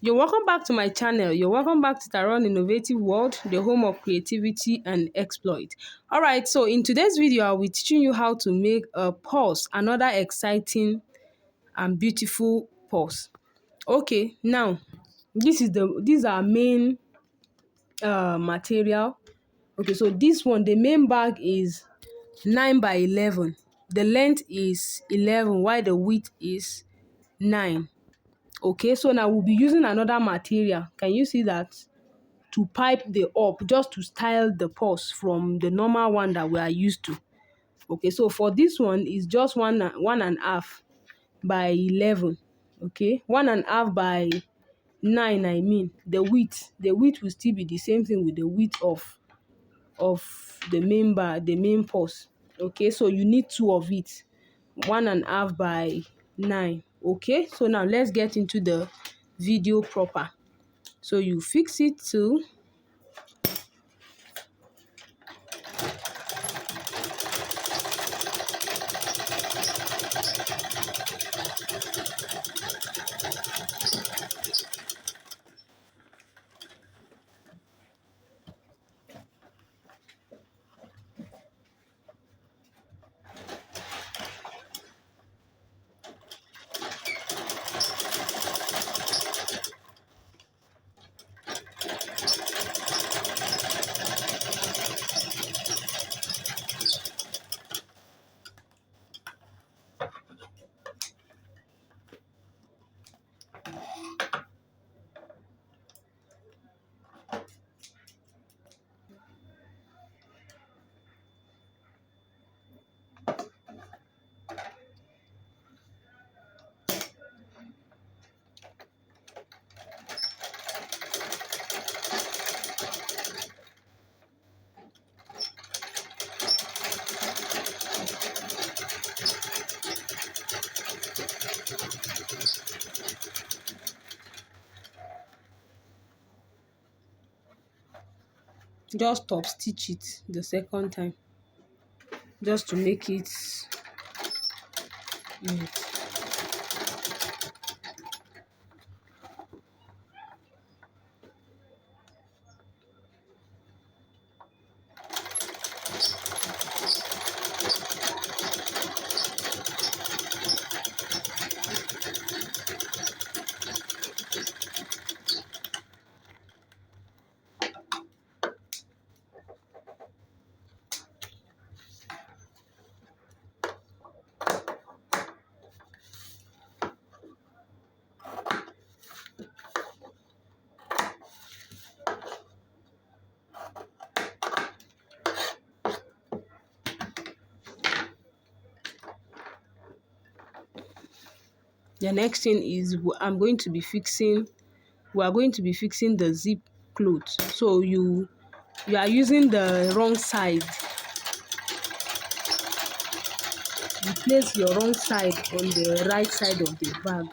You're welcome back to my channel. You're welcome back to Taron Innovative World, the home of creativity and exploit. All right, so in today's video, I'll be teaching you how to make a purse, another exciting and beautiful purse. Okay, now these are main material. Okay, so this one, the main bag is 9 by 11. The length is 11 while the width is 9. Okay, so now we'll be using another material. Can you see that? To pipe the up, just to style the purse from the normal one that we are used to. Okay, so for this one is just one and a half by 11. Okay, one and a half by 9. I mean the width will still be the same thing with the width of the main bar, the main purse. Okay, so you need two of it, one and a half by 9. Okay, so now let's get into the video proper. So you fix it to just top stitch it the second time, just to make it neat. The next thing is we are going to be fixing the zip cloth. So you are using the wrong side. You place your wrong side on the right side of the bag.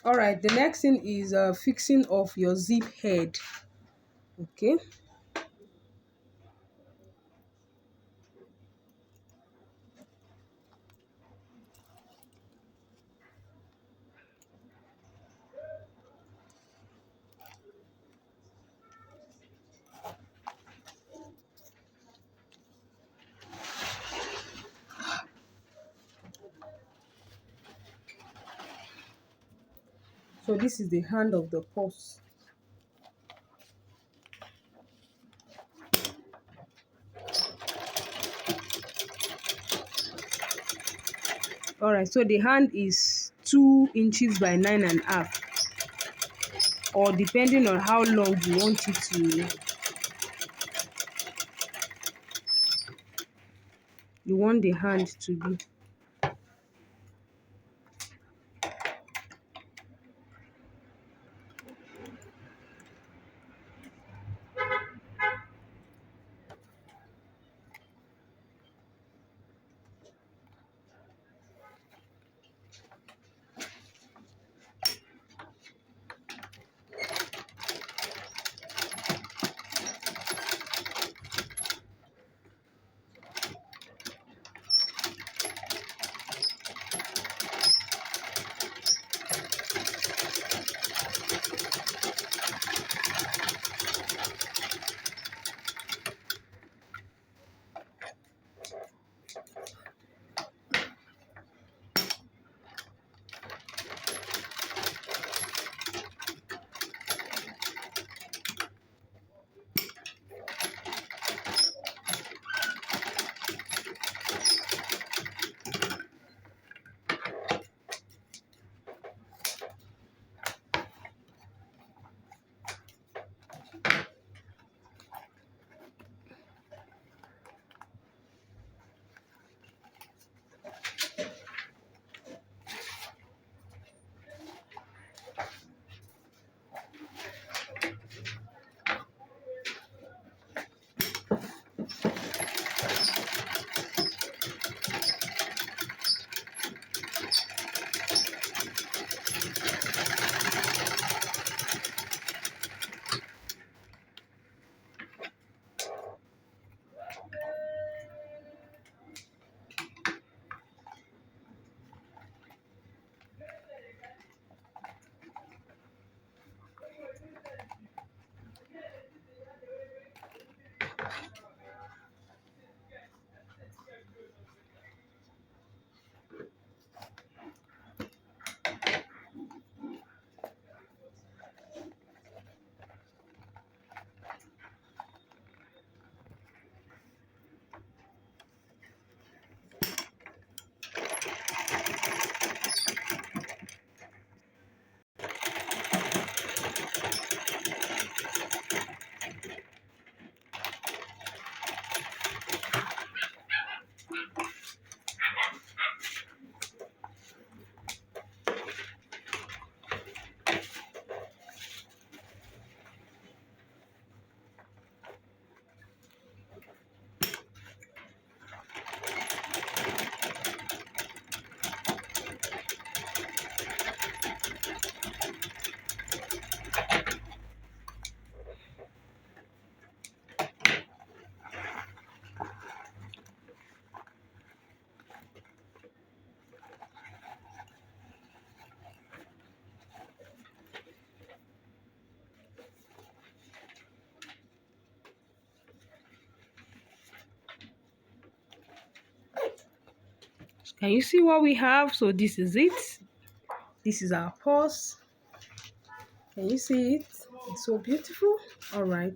All right, the next thing is fixing of your zip head. Okay. So this is the hand of the purse. All right, so the hand is 2 inches by 9.5, or depending on how long you want it to, you want the hand to be. Can you see what we have? So this is it. This is our purse. Can you see it? It's so beautiful. All right.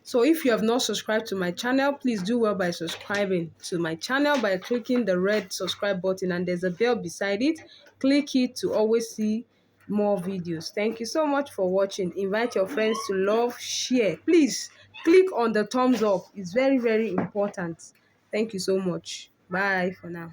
So if you have not subscribed to my channel, please do well by subscribing to my channel by clicking the red subscribe button, and there's a bell beside it. Click it to always see more videos. Thank you so much for watching. Invite your friends to love, share. Please click on the thumbs up. It's very, very important. Thank you so much. Bye for now.